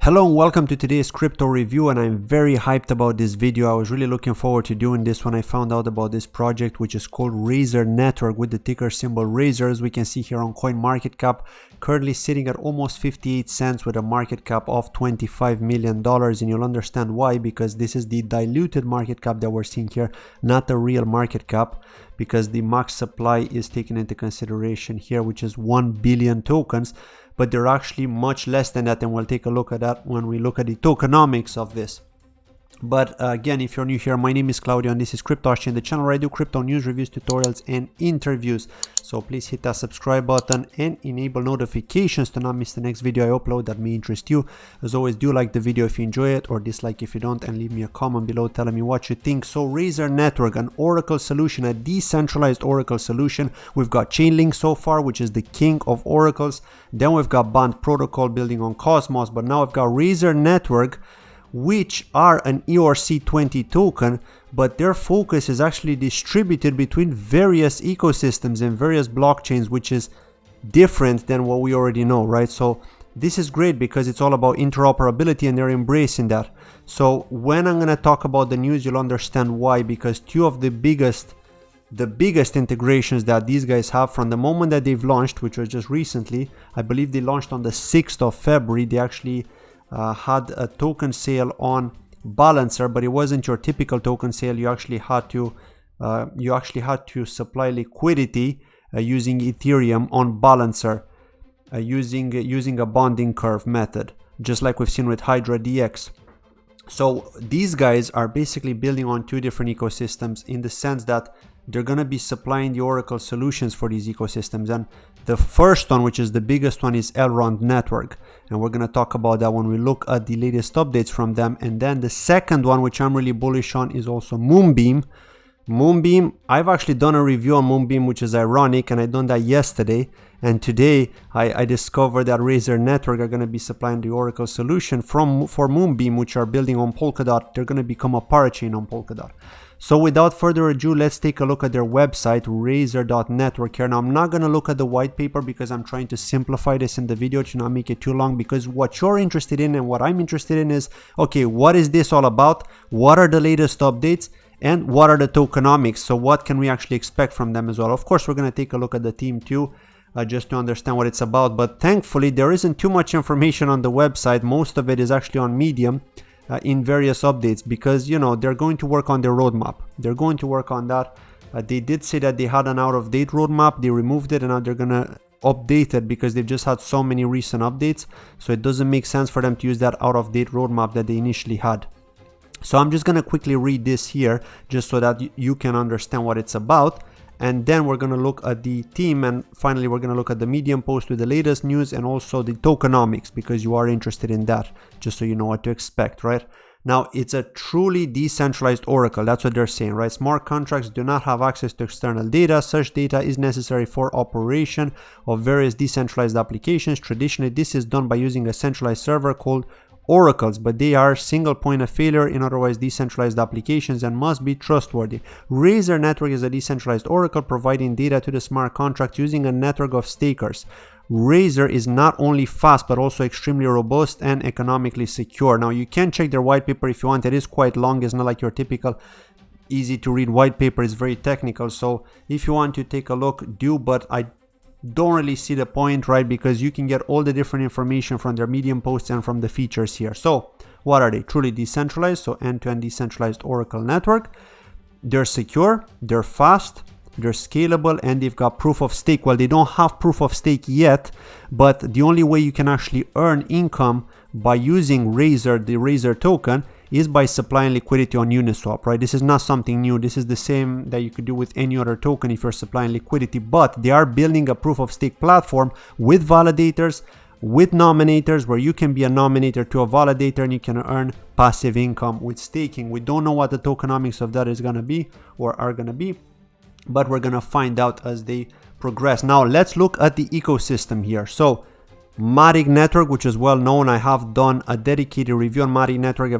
Hello and welcome to today's crypto review, and I'm very hyped about this video. I was really looking forward to doing this when I found out about this project, which is called Razor Network with the ticker symbol Razor, as we can see here on CoinMarketCap, currently sitting at almost 58 cents with a market cap of $25 million. And you'll understand why, because this is the diluted market cap that we're seeing here, not the real market cap, because the max supply is taken into consideration here, which is 1 billion tokens. But they're actually much less than that, and we'll take a look at that when we look at the tokenomics of this. But again, if you're new here, my name is Claudio and this is Cryptoshi, the channel where I do crypto news, reviews, tutorials and interviews. So please hit that subscribe button and enable notifications to not miss the next video I upload that may interest you. As always, do like the video if you enjoy it, or dislike if you don't, and leave me a comment below telling me what you think. So Razor Network, an Oracle solution, a decentralized Oracle solution. We've got Chainlink so far, which is the king of oracles. Then we've got Bond Protocol building on Cosmos, but now we've got Razor Network, which are an ERC20 token, but their focus is actually distributed between various ecosystems and various blockchains, which is different than what we already know, right? So this is great because it's all about interoperability and they're embracing that. So when I'm going to talk about the news, you'll understand why, because two of the biggest integrations that these guys have from the moment that they've launched, which was just recently, I believe they launched on the 6th of February, they actually had a token sale on Balancer, but it wasn't your typical token sale. You actually had to supply liquidity using Ethereum on Balancer, using a bonding curve method, just like we've seen with Hydra DX. So these guys are basically building on two different ecosystems, in the sense that they're going to be supplying the Oracle solutions for these ecosystems. And the first one, which is the biggest one, is Elrond Network, and we're going to talk about that when we look at the latest updates from them. And then the second one, which I'm really bullish on, is also Moonbeam. Moonbeam, I've actually done a review on Moonbeam, which is ironic, and I done that yesterday. And today I discovered that Razor Network are going to be supplying the Oracle solution for Moonbeam, which are building on Polkadot. They're going to become a parachain on Polkadot. So without further ado, let's take a look at their website, razor.network here. Now, I'm not going to look at the white paper because I'm trying to simplify this in the video to not make it too long, because what you're interested in and what I'm interested in is, okay, what is this all about? What are the latest updates? And what are the tokenomics? So what can we actually expect from them as well? Of course, we're going to take a look at the team too, just to understand what it's about. But thankfully, there isn't too much information on the website. Most of it is actually on Medium. In various updates, because they're going to work on their roadmap. They're going to work on that. They did say that they had an out-of-date roadmap. They removed it and now they're gonna update it because they've just had so many recent updates. So it doesn't make sense for them to use that out-of-date roadmap that they initially had. So I'm just gonna quickly read this here just so that you can understand what it's about. And then we're going to look at the team, and finally we're going to look at the Medium post with the latest news and also the tokenomics, because you are interested in that, just so you know what to expect, right? Now, it's a truly decentralized Oracle. That's what they're saying, right? Smart contracts do not have access to external data. Such data is necessary for operation of various decentralized applications. Traditionally, this is done by using a centralized server called oracles, but they are single point of failure in otherwise decentralized applications and must be trustworthy. Razor Network is a decentralized oracle providing data to the smart contract using a network of stakers. Razor is not only fast but also extremely robust and economically secure. Now, you can check their white paper if you want. It is quite long. It's not like your typical easy to read white paper. It's very technical, so if you want to take a look, do, but I don't really see the point, right? Because you can get all the different information from their Medium posts and from the features here. So what are they? Truly decentralized, so end-to-end decentralized Oracle network. They're secure, they're fast, they're scalable, and they've got proof of stake. Well, they don't have proof of stake yet, but the only way you can actually earn income by using Razor, the Razor token, is by supplying liquidity on Uniswap, right? This is not something new. This is the same that you could do with any other token if you're supplying liquidity, but they are building a proof of stake platform with validators, with nominators, where you can be a nominator to a validator and you can earn passive income with staking. We don't know what the tokenomics of that is going to be or are going to be, but we're going to find out as they progress. Now, let's look at the ecosystem here. So Matic Network, which is well known. I have done a dedicated review on Matic Network.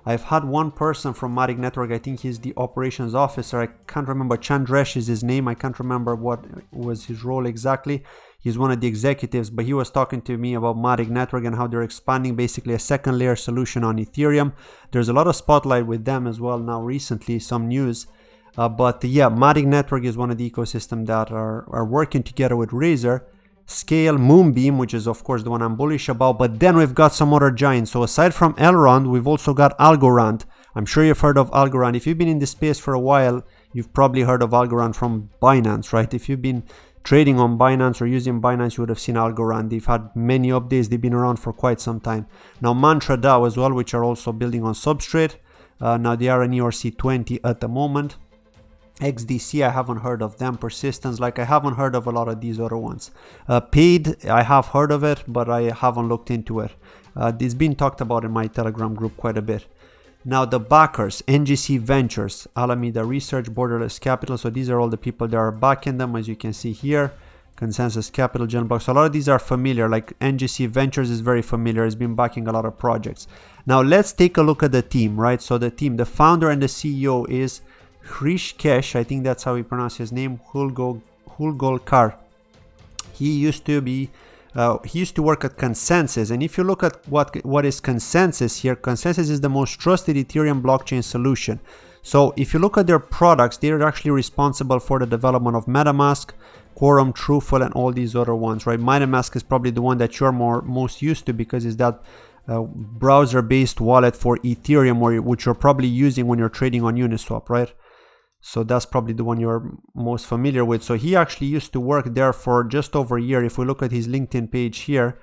I've had one person from Matic Network. I think he's the operations officer. I can't remember. Chandresh is his name. I can't remember what was his role exactly. He's one of the executives, but he was talking to me about Matic Network and how they're expanding basically a second layer solution on Ethereum. There's a lot of spotlight with them as well now recently, some news. But yeah, Matic Network is one of the ecosystem that are working together with Razer. Scale, Moonbeam, which is of course the one I'm bullish about, but then we've got some other giants. So aside from Elrond, we've also got Algorand. I'm sure you've heard of Algorand. If you've been in this space for a while, you've probably heard of Algorand from Binance, right? If you've been trading on Binance or using Binance, you would have seen Algorand. They've had many updates. They've been around for quite some time. Now Mantra DAO as well, which are also building on Substrate. Now they are an ERC20 at the moment. XDC, I haven't heard of them. Persistence, like I haven't heard of a lot of these other ones. Paid, I have heard of it, but I haven't looked into it. It's been talked about in my Telegram group quite a bit. Now the backers, NGC Ventures, Alameda Research, Borderless Capital. So these are all the people that are backing them, as you can see here. Consensus Capital, Genblock. So a lot of these are familiar, like NGC Ventures is very familiar. It's been backing a lot of projects. Now let's take a look at the team, right? So the team, the founder and the CEO is Hrishikesh, I think that's how we pronounce his name, Hulgolkar. He used to work at Consensus, and if you look at what is Consensus here, Consensus is the most trusted Ethereum blockchain solution. So if you look at their products, they're actually responsible for the development of MetaMask, Quorum, Truthful, and all these other ones, right? MetaMask is probably the one that you're most used to because it's that browser-based wallet for Ethereum, which you're probably using when you're trading on Uniswap, right? So that's probably the one you're most familiar with. So he actually used to work there for just over a year. If we look at his LinkedIn page here,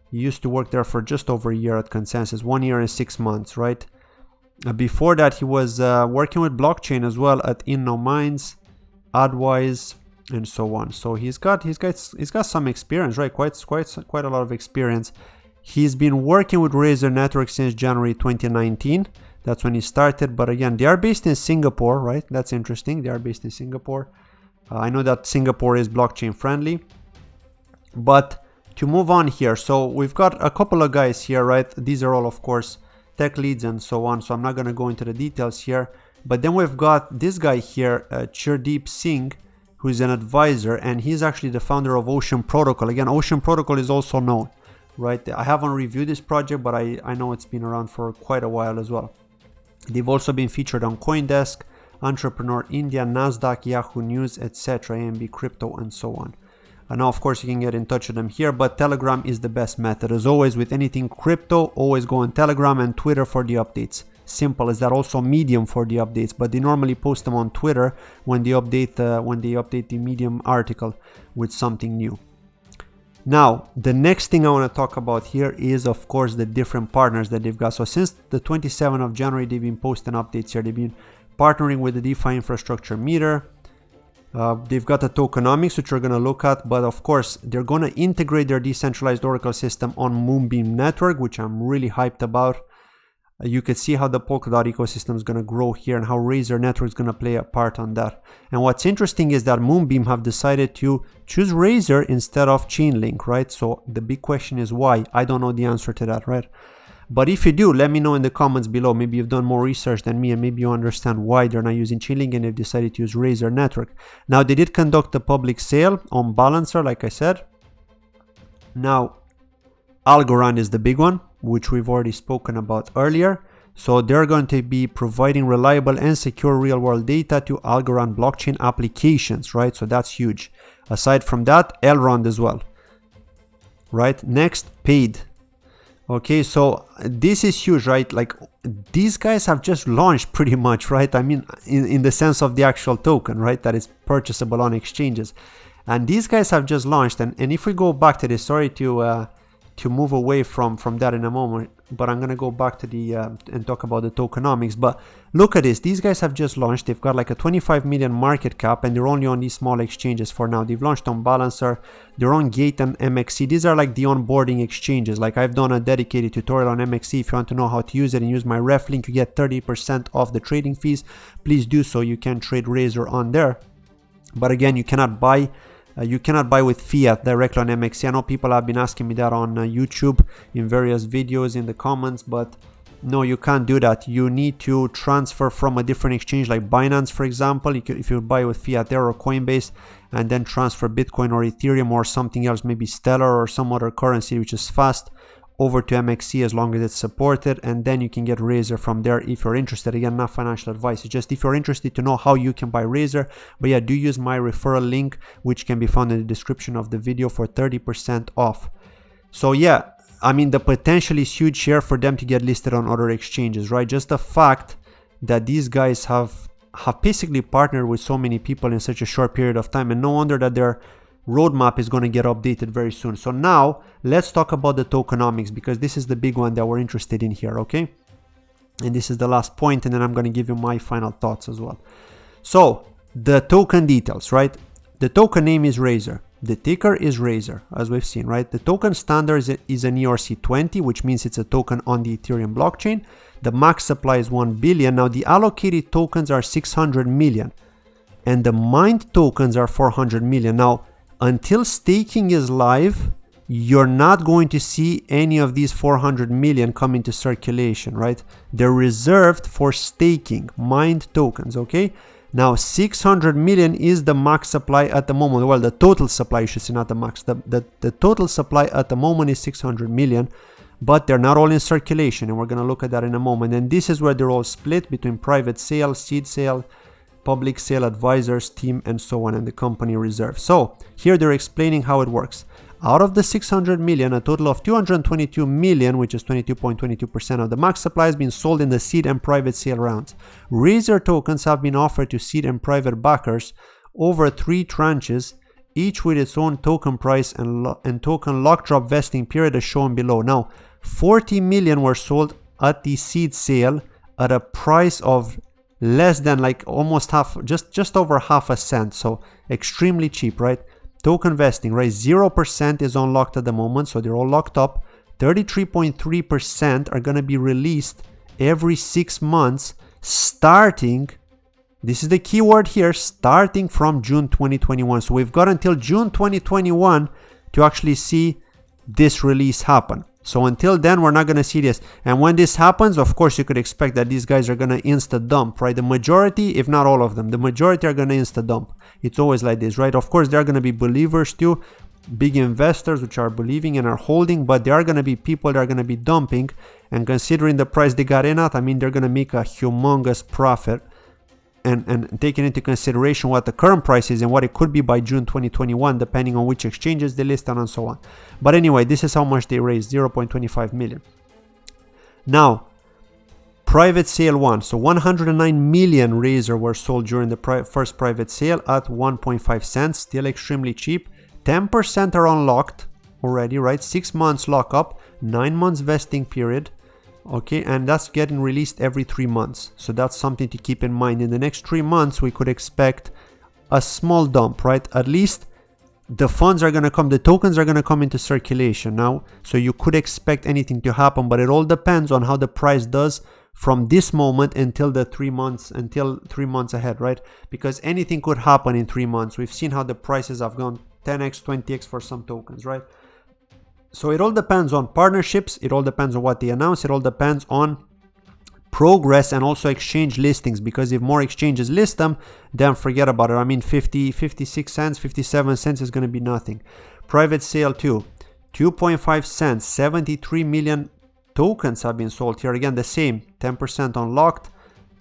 he used to work there for just over a year at Consensus, 1 year and 6 months, right? Before that, he was working with blockchain as well at InnoMinds, Adwise, and so on. So he's got some experience, right? Quite a lot of experience. He's been working with Razer Network since January 2019. That's when he started, but again, they are based in Singapore, right? That's interesting. They are based in Singapore. I know that Singapore is blockchain friendly. But to move on here, so we've got a couple of guys here, right? These are all, of course, tech leads and so on. So I'm not going to go into the details here. But then we've got this guy here, Chirdeep Singh, who's an advisor, and he's actually the founder of Ocean Protocol. Again, Ocean Protocol is also known, right? I haven't reviewed this project, but I know it's been around for quite a while as well. They've also been featured on CoinDesk, Entrepreneur India, Nasdaq, Yahoo News, etc., AMB Crypto, and so on. And now, of course, you can get in touch with them here, but Telegram is the best method. As always, with anything crypto, always go on Telegram and Twitter for the updates. Simple as that. Also Medium for the updates, but they normally post them on Twitter when they update the Medium article with something new. Now, the next thing I want to talk about here is, of course, the different partners that they've got. So since the 27th of January, they've been posting updates here. They've been partnering with the DeFi Infrastructure Meter. They've got the Tokenomics, which we're going to look at. But of course, they're going to integrate their decentralized Oracle system on Moonbeam Network, which I'm really hyped about. You could see how the Polkadot ecosystem is going to grow here and how Razer Network is going to play a part on that. And what's interesting is that Moonbeam have decided to choose Razer instead of Chainlink, right? So the big question is why? I don't know the answer to that, right? But if you do, let me know in the comments below. Maybe you've done more research than me and maybe you understand why they're not using Chainlink and they've decided to use Razer Network. Now, they did conduct a public sale on Balancer, like I said. Now, Algorand is the big one, which we've already spoken about earlier. So they're going to be providing reliable and secure real-world data to Algorand blockchain applications, right? So that's huge. Aside from that, Elrond as well, right? Next, Paid. Okay, so this is huge, right? Like these guys have just launched pretty much, right? I mean, in the sense of the actual token, right? That is purchasable on exchanges. And these guys have just launched. And if we go back to this, sorry to move away from that in a moment, but I'm going to go back to the and talk about the tokenomics. But look at this, these guys have just launched. They've got like a 25 million market cap and they're only on these small exchanges for now. They've launched on Balancer, they're on Gate and MXC. These are like the onboarding exchanges. Like I've done a dedicated tutorial on MXC. If you want to know how to use it and use my ref link, you get 30% off the trading fees. Please do so. You can trade Razer on there, but again, you cannot buy with fiat directly on MXC. I know people have been asking me that on YouTube in various videos in the comments, but No, you can't do that. You need to transfer from a different exchange like Binance, for example. If you buy with Fiat or Coinbase and then transfer Bitcoin or Ethereum or something else, maybe Stellar or some other currency which is fast, over to MXC as long as it's supported, and then you can get Razor from there if you're interested. Again, not financial advice, it's just if you're interested to know how you can buy Razor. But yeah, do use my referral link, which can be found in the description of the video, for 30% off. So yeah, I mean, the potential is huge here for them to get listed on other exchanges, right? Just the fact that these guys have basically partnered with so many people in such a short period of time, and no wonder that their roadmap is going to get updated very soon. So now let's talk about the tokenomics, because this is the big one that we're interested in here, okay? And this is the last point, and then I'm going to give you my final thoughts as well. So the token details, right? The token name is Razor. The ticker is Razor, as we've seen, right? The token standard is an ERC20, which means it's a token on the Ethereum blockchain. The max supply is 1 billion. Now the allocated tokens are 600 million and the mined tokens are 400 million. Now, until staking is live, you're not going to see any of these 400 million come into circulation, right? They're reserved for staking, mined tokens, okay? Now, 600 million is the max supply at the moment. Well, the total supply, you should say, not the max. The total supply at the moment is 600 million, but they're not all in circulation, and we're going to look at that in a moment. And this is where they're all split between private sale, seed sale, public sale, advisors, team, and so on, and the company reserve. So here they're explaining how it works. Out of the 600 million, a total of 222 million, which is 22.22% of the max supply, has been sold in the seed and private sale rounds. Razor tokens have been offered to seed and private backers over 3 tranches, each with its own token price and token lock drop vesting period as shown below. Now, 40 million were sold at the seed sale at a price of less than, like, almost half, just over half a cent. So extremely cheap, right? Token vesting, right? 0% is unlocked at the moment, so they're all locked up. 33.3% are going to be released every 6 months, starting, this is the key word here, starting from June 2021. So we've got until June 2021 to actually see this release happen. So until then, we're not going to see this. And when this happens, of course, you could expect that these guys are going to insta dump, right? The majority, if not all of them, the majority are going to insta dump. It's always like this, right? Of course, there are going to be believers too, big investors which are believing and are holding, but there are going to be people that are going to be dumping. And considering the price they got in at, I mean, they're going to make a humongous profit. And taking into consideration what the current price is and what it could be by June 2021, depending on which exchanges they list on and so on. But anyway, this is how much they raised, 0.25 million. Now, private sale 1. So 109 million Razor were sold during the first private sale at 1.5 cents, still extremely cheap. 10% are unlocked already, right? 6 months lockup, 9 months vesting period. Okay, and that's getting released every 3 months. So that's something to keep in mind. In the next 3 months, we could expect a small dump, right? At least the funds are going to come, the tokens are going to come into circulation now. So you could expect anything to happen, but it all depends on how the price does from this moment until 3 months ahead, right? Because anything could happen in 3 months. We've seen how the prices have gone 10x, 20x for some tokens, right? So it all depends on partnerships, it all depends on what they announce, it all depends on progress and also exchange listings, because if more exchanges list them, then forget about it. I mean, 56 cents, 57 cents is going to be nothing. Private sale 2, 2.5 cents, 73 million tokens have been sold. Here again, the same, 10% unlocked,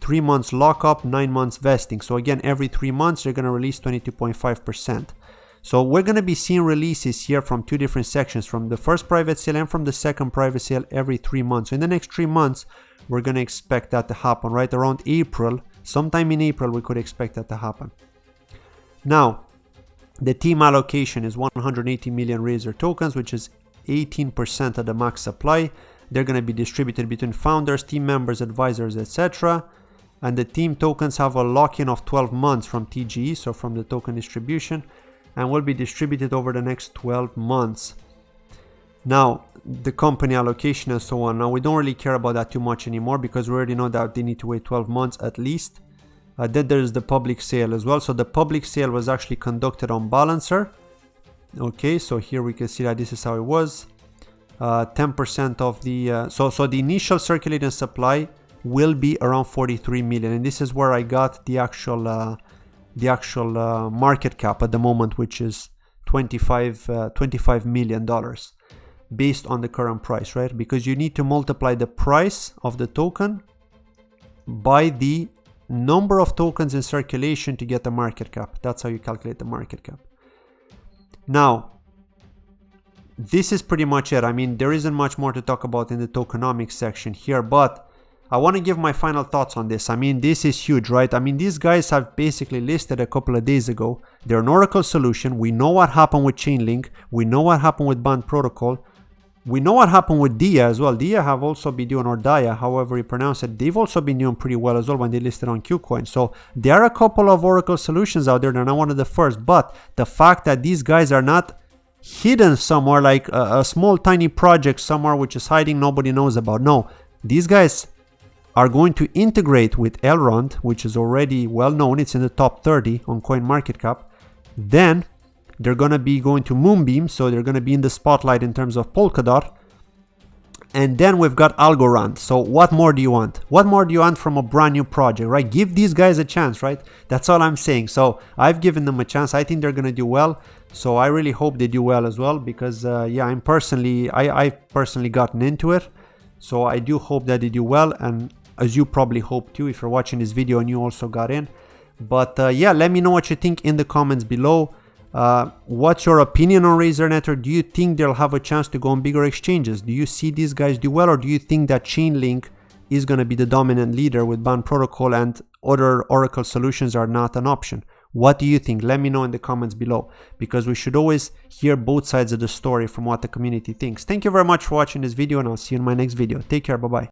3 months lockup, 9 months vesting. So again, every 3 months, you're going to release 22.5%. So we're going to be seeing releases here from 2 different sections, from the first private sale and from the second private sale every 3 months. So in the next 3 months, we're going to expect that to happen, right? Around April, sometime in April, we could expect that to happen. Now, the team allocation is 180 million Razor tokens, which is 18% of the max supply. They're going to be distributed between founders, team members, advisors, etc. And the team tokens have a lock-in of 12 months from TGE, so from the token distribution, and will be distributed over the next 12 months. Now, the company allocation and so on. Now, we don't really care about that too much anymore, because we already know that they need to wait 12 months at least. Then there's the public sale as well. So the public sale was actually conducted on Balancer. Okay, so here we can see that this is how it was. 10% of the so the initial circulating supply will be around 43 million, and this is where I got the actual market cap at the moment, which is $25 million based on the current price, right? Because you need to multiply the price of the token by the number of tokens in circulation to get the market cap. That's how you calculate the market cap. Now, this is pretty much it. I mean, there isn't much more to talk about in the tokenomics section here, but I want to give my final thoughts on this. I mean, this is huge, right? I mean, these guys have basically listed a couple of days ago. They're an Oracle solution. We know what happened with Chainlink. We know what happened with Band Protocol. We know what happened with Dia as well. Dia have also been doing, or Dia, however you pronounce it, they've also been doing pretty well as well when they listed on KuCoin. So there are a couple of Oracle solutions out there. They're not one of the first, but the fact that these guys are not hidden somewhere like a small tiny project somewhere which is hiding, nobody knows about. No, these guys are going to integrate with Elrond, which is already well known. It's in the top 30 on CoinMarketCap. Then they're going to be going to Moonbeam, so they're going to be in the spotlight in terms of Polkadot. And then we've got Algorand. So what more do you want? What more do you want from a brand new project, right? Give these guys a chance, right? That's all I'm saying. So I've given them a chance. I think they're going to do well. So I really hope they do well as well, because yeah, I've personally gotten into it. So I do hope that they do well, and as you probably hope too if you're watching this video and you also got in. But yeah, let me know what you think in the comments below. What's your opinion on Razor Network? Do you think they'll have a chance to go on bigger exchanges? Do you see these guys do well, or do you think that Chainlink is going to be the dominant leader with Band Protocol and other Oracle solutions are not an option? What do you think? Let me know in the comments below, because we should always hear both sides of the story from what the community thinks. Thank you very much for watching this video, and I'll see you in my next video. Take care. Bye-bye.